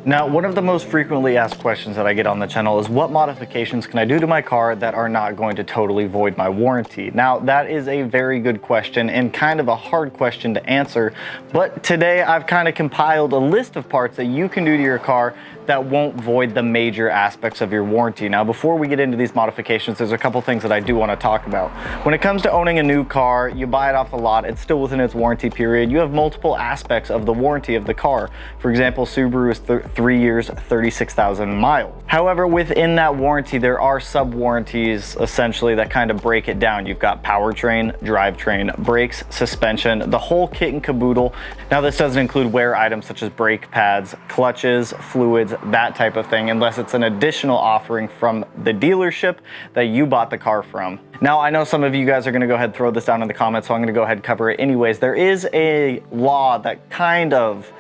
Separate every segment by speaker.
Speaker 1: Now, one of the most frequently asked questions that I get on the channel is what modifications can I do to my car that are not going to totally void my warranty? Now, that is a very good question and kind of a hard question to answer, but today I've kind of compiled a list of parts that you can do to your car that won't void the major aspects of your warranty. Now, before we get into these modifications, there's a couple things that I do want to talk about. When it comes to owning a new car, you buy it off the lot, it's still within its warranty period. You have multiple aspects of the warranty of the car. For example, Subaru is 3 years, 36,000 miles. However, within that warranty, there are sub-warranties essentially that kind of break it down. You've got powertrain, drivetrain, brakes, suspension, the whole kit and caboodle. Now, this doesn't include wear items such as brake pads, clutches, fluids, that type of thing, unless it's an additional offering from the dealership that you bought the car from. Now, I know some of you guys are going to go ahead and throw this down in the comments, so I'm going to go ahead and cover it anyways. There is a law that kind of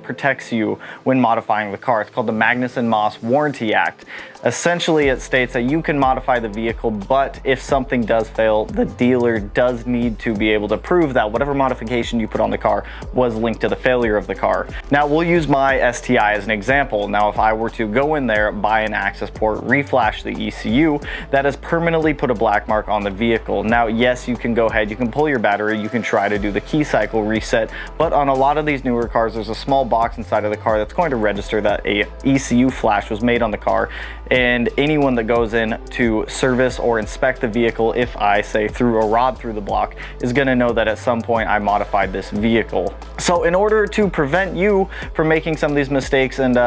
Speaker 1: protects you when modifying the car. It's called the Magnuson-Moss Warranty Act. Essentially, it states that you can modify the vehicle, but if something does fail, the dealer does need to be able to prove that whatever modification you put on the car was linked to the failure of the car. Now, we'll use my STI as an example. Now, if I were to go in there, buy an access port, reflash the ECU, that has permanently put a black mark on the vehicle. Now, yes, you can go ahead, you can pull your battery, you can try to do the key cycle reset, but on a lot of these newer cars, there's a small box inside of the car that's going to register that a ECU flash was made on the car, and anyone that goes in to service or inspect the vehicle, if I say threw a rod through the block, is going to know that at some point I modified this vehicle. So in order to prevent you from making some of these mistakes and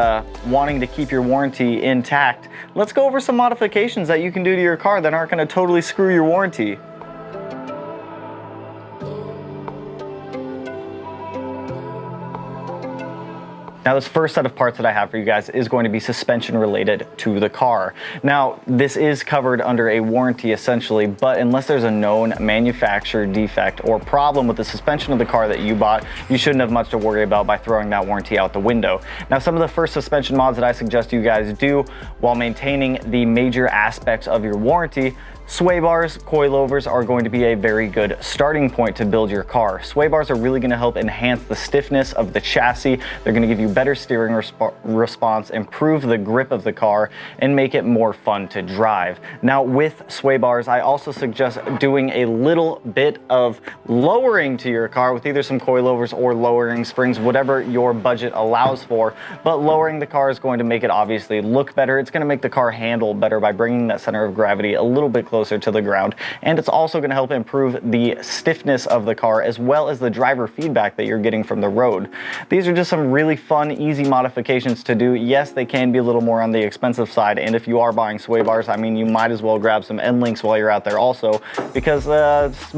Speaker 1: wanting to keep your warranty intact, let's go over some modifications that you can do to your car that aren't going to totally screw your warranty. Now, this first set of parts that I have for you guys is going to be suspension related to the car. Now, this is covered under a warranty essentially, but unless there's a known manufacturer defect or problem with the suspension of the car that you bought, you shouldn't have much to worry about by throwing that warranty out the window. Now, some of the first suspension mods that I suggest you guys do while maintaining the major aspects of your warranty: sway bars, coilovers are going to be a very good starting point to build your car. Sway bars are really going to help enhance the stiffness of the chassis. They're going to give you better steering response, improve the grip of the car, and make it more fun to drive. Now, with sway bars, I also suggest doing a little bit of lowering to your car with either some coilovers or lowering springs, whatever your budget allows for. But lowering the car is going to make it obviously look better. It's going to make the car handle better by bringing that center of gravity a little bit closer to the ground, and it's also going to help improve the stiffness of the car as well as the driver feedback that you're getting from the road. These are just some really fun, easy modifications to do. Yes, they can be a little more on the expensive side, and if you are buying sway bars, I mean, you might as well grab some N links while you're out there also, because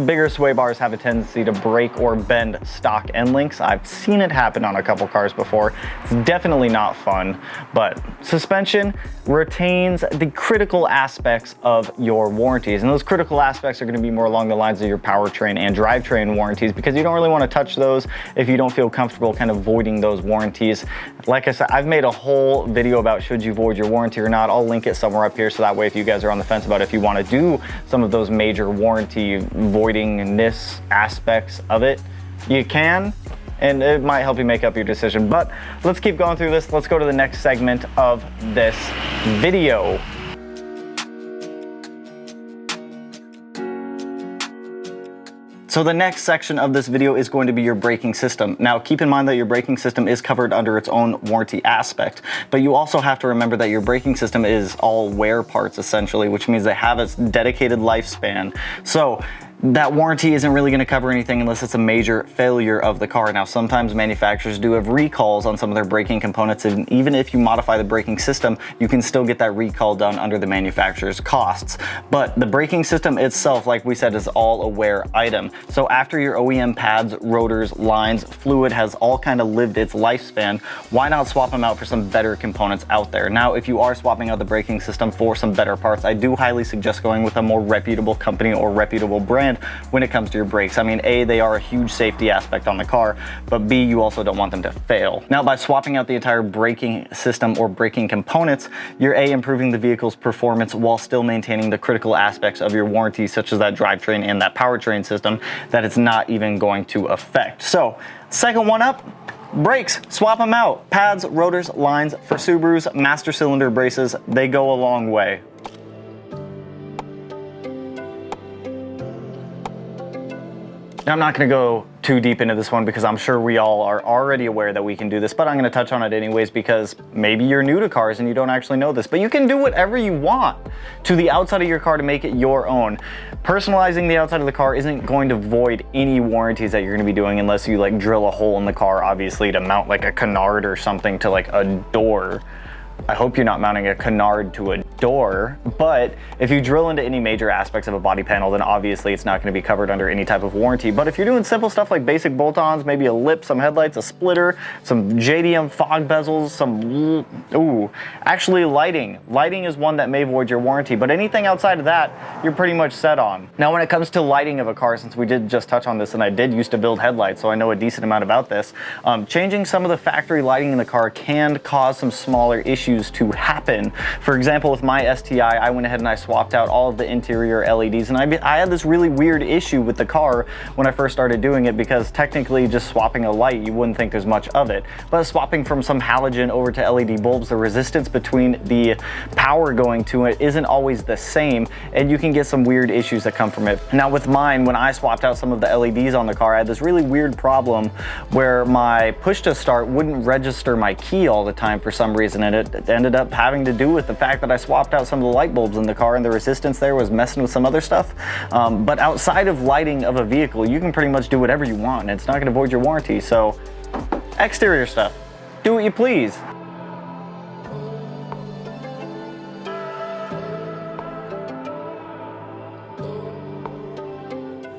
Speaker 1: bigger sway bars have a tendency to break or bend stock N links. I've seen it happen on a couple cars before. It's definitely not fun, but suspension retains the critical aspects of your warranties, and those critical aspects are going to be more along the lines of your powertrain and drivetrain warranties, because you don't really want to touch those if you don't feel comfortable kind of voiding those warranties. Like I said, I've made a whole video about should you void your warranty or not. I'll link it somewhere up here, so that way if you guys are on the fence about if you want to do some of those major warranty voidingness aspects of it, you can, and it might help you make up your decision. But let's keep going through this. Let's go to the next segment of this video. So the next section of this video is going to be your braking system. Now, keep in mind that your braking system is covered under its own warranty aspect, but you also have to remember that your braking system is all wear parts essentially, which means they have its dedicated lifespan. So that warranty isn't really going to cover anything unless it's a major failure of the car. Now, sometimes manufacturers do have recalls on some of their braking components, and even if you modify the braking system, you can still get that recall done under the manufacturer's costs. But the braking system itself, like we said, is all a wear item. So after your OEM pads, rotors, lines, fluid has all kind of lived its lifespan, why not swap them out for some better components out there? Now, if you are swapping out the braking system for some better parts, I do highly suggest going with a more reputable company or reputable brand when it comes to your brakes. I mean, A, they are a huge safety aspect on the car, but B, you also don't want them to fail. Now, by swapping out the entire braking system or braking components, you're A, improving the vehicle's performance while still maintaining the critical aspects of your warranty, such as that drivetrain and that powertrain system that it's not even going to affect. So, second one up, Brakes, swap them out. Pads, rotors, lines for Subarus, master cylinder braces, they go a long way. Now, I'm not going to go too deep into this one because I'm sure we all are already aware that we can do this, but I'm going to touch on it anyways because maybe you're new to cars and you don't actually know this, but you can do whatever you want to the outside of your car to make it your own. Personalizing the outside of the car isn't going to void any warranties that you're going to be doing unless you like drill a hole in the car, obviously, to mount like a canard or something to like a door. I hope you're not mounting a canard to a door, but if you drill into any major aspects of a body panel, then obviously it's not going to be covered under any type of warranty. But if you're doing simple stuff like basic bolt-ons, maybe a lip, some headlights, a splitter, some JDM fog bezels, actually lighting. Lighting is one that may void your warranty, but anything outside of that, you're pretty much set on. Now, when it comes to lighting of a car, since we did just touch on this, and I did used to build headlights, so I know a decent amount about this, changing some of the factory lighting in the car can cause some smaller issues to happen. For example, with my STI, I went ahead and I swapped out all of the interior LEDs, and I had this really weird issue with the car when I first started doing it, because technically just swapping a light, you wouldn't think there's much of it, but swapping from some halogen over to LED bulbs, the resistance between the power going to it isn't always the same, and you can get some weird issues that come from it. Now with mine, when I swapped out some of the LEDs on the car, I had this really weird problem where my push to start wouldn't register my key all the time for some reason, and it ended up having to do with the fact that I swapped out some of the light bulbs in the car and the resistance there was messing with some other stuff. But outside of lighting of a vehicle, you can pretty much do whatever you want and it's not going to void your warranty. So exterior stuff, do what you please.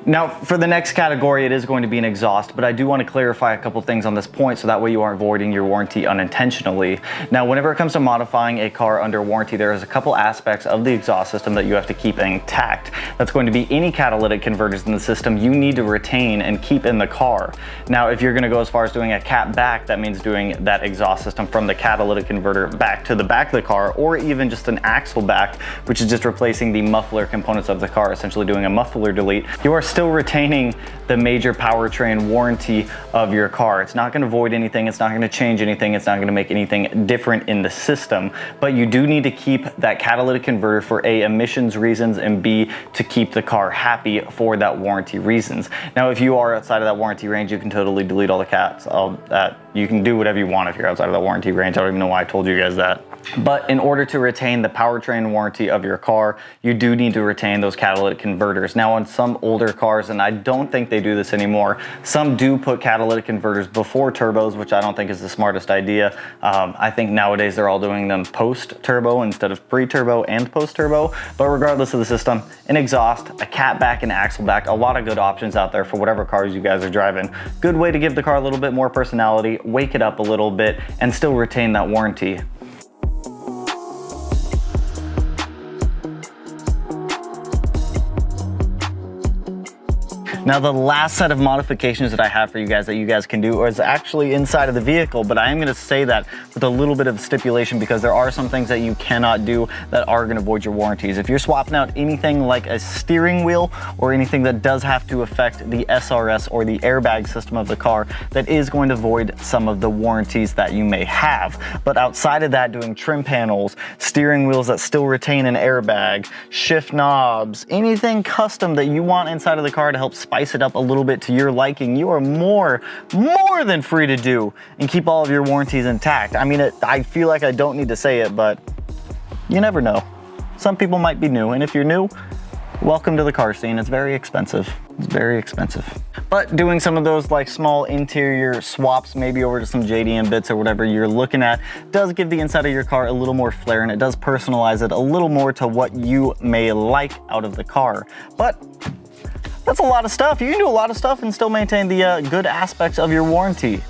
Speaker 1: Now, for the next category, it is going to be an exhaust, but I do want to clarify a couple things on this point so that way you aren't voiding your warranty unintentionally. Now, whenever it comes to modifying a car under warranty, there is a couple aspects of the exhaust system that you have to keep intact. That's going to be any catalytic converters in the system you need to retain and keep in the car. Now, if you're going to go as far as doing a CATBACK, that means doing that exhaust system from the catalytic converter back to the back of the car, or even just an axle back, which is just replacing the muffler components of the car, essentially doing a muffler delete. You are still retaining the major powertrain warranty of your car. It's not going to void anything, it's not going to change anything, it's not going to make anything different in the system, but you do need to keep that catalytic converter for A, emissions reasons, and B, to keep the car happy for that warranty reasons. Now, if you are outside of that warranty range, you can totally delete all the cats, all that. You can do whatever you want if you're outside of that warranty range. I don't even know why I told you guys that. But in order to retain the powertrain warranty of your car, you do need to retain those catalytic converters. Now, on some older cars, and I don't think they do this anymore, some do put catalytic converters before turbos, which I don't think is the smartest idea. I think nowadays they're all doing them post-turbo instead of pre-turbo and post-turbo. But regardless of the system, an exhaust, a CATBACK, and axle back, a lot of good options out there for whatever cars you guys are driving. Good way to give the car a little bit more personality, wake it up a little bit, and still retain that warranty. Now, the last set of modifications that I have for you guys that you guys can do is actually inside of the vehicle, but I am going to say that with a little bit of stipulation because there are some things that you cannot do that are going to void your warranties. If you're swapping out anything like a steering wheel or anything that does have to affect the SRS or the airbag system of the car, that is going to void some of the warranties that you may have. But outside of that, doing trim panels, steering wheels that still retain an airbag, shift knobs, anything custom that you want inside of the car to help spice it up a little bit to your liking, you are more than free to do and keep all of your warranties intact. I mean, I feel like I don't need to say it, but you never know. Some people might be new, and if you're new, welcome to the car scene. It's very expensive. It's very expensive. But doing some of those like small interior swaps, maybe over to some JDM bits or whatever you're looking at, does give the inside of your car a little more flair, and it does personalize it a little more to what you may like out of the car. But that's a lot of stuff. You can do a lot of stuff and still maintain the good aspects of your warranty.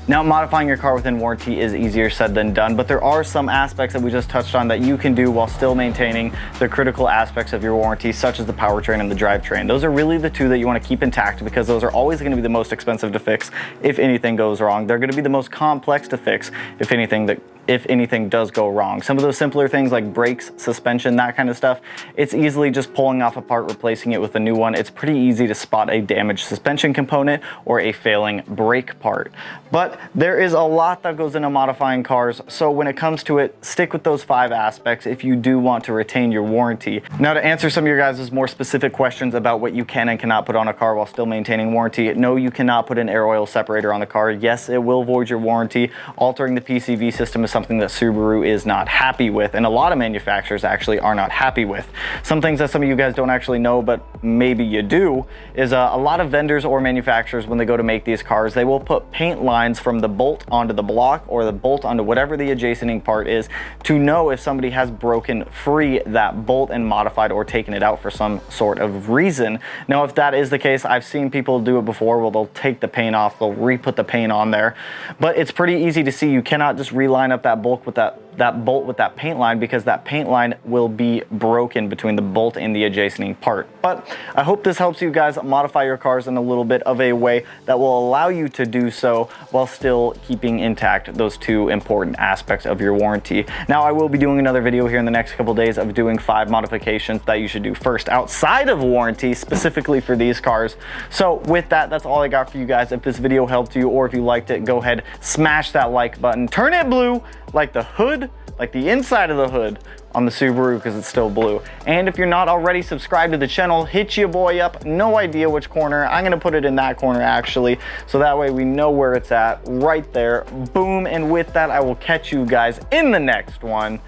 Speaker 1: Now, modifying your car within warranty is easier said than done, but there are some aspects that we just touched on that you can do while still maintaining the critical aspects of your warranty, such as the powertrain and the drivetrain. Those are really the two that you want to keep intact because those are always going to be the most expensive to fix if anything goes wrong. They're going to be the most complex to fix if anything that if anything does go wrong. Some of those simpler things like brakes, suspension, that kind of stuff, it's easily just pulling off a part, replacing it with a new one. It's pretty easy to spot a damaged suspension component or a failing brake part. But there is a lot that goes into modifying cars, so when it comes to it, stick with those 5 aspects if you do want to retain your warranty. Now, to answer some of your guys' more specific questions about what you can and cannot put on a car while still maintaining warranty, no, you cannot put an air oil separator on the car. Yes, it will void your warranty. Altering the PCV system is something that Subaru is not happy with, and a lot of manufacturers actually are not happy with. Some things that some of you guys don't actually know, but maybe you do, is a lot of vendors or manufacturers, when they go to make these cars, they will put paint lines from the bolt onto the block or the bolt onto whatever the adjacent part is to know if somebody has broken free that bolt and modified or taken it out for some sort of reason. Now, if that is the case, I've seen people do it before where they'll take the paint off, they'll re-put the paint on there, but it's pretty easy to see. You cannot just reline up that bolt with that bolt with that paint line, because that paint line will be broken between the bolt and the adjacent part. But I hope this helps you guys modify your cars in a little bit of a way that will allow you to do so while still keeping intact those 2 important aspects of your warranty. Now, I will be doing another video here in the next couple days of doing 5 modifications that you should do first outside of warranty, specifically for these cars. So with that, that's all I got for you guys. If this video helped you, or if you liked it, go ahead, smash that like button, turn it blue like the hood, like the inside of the hood on the Subaru, because it's still blue. And if you're not already subscribed to the channel, hit your boy up. No idea which corner. I'm gonna put it in that corner actually, so that way we know where it's at, right there. Boom. And with that, I will catch you guys in the next one.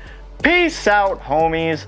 Speaker 1: Peace out, homies.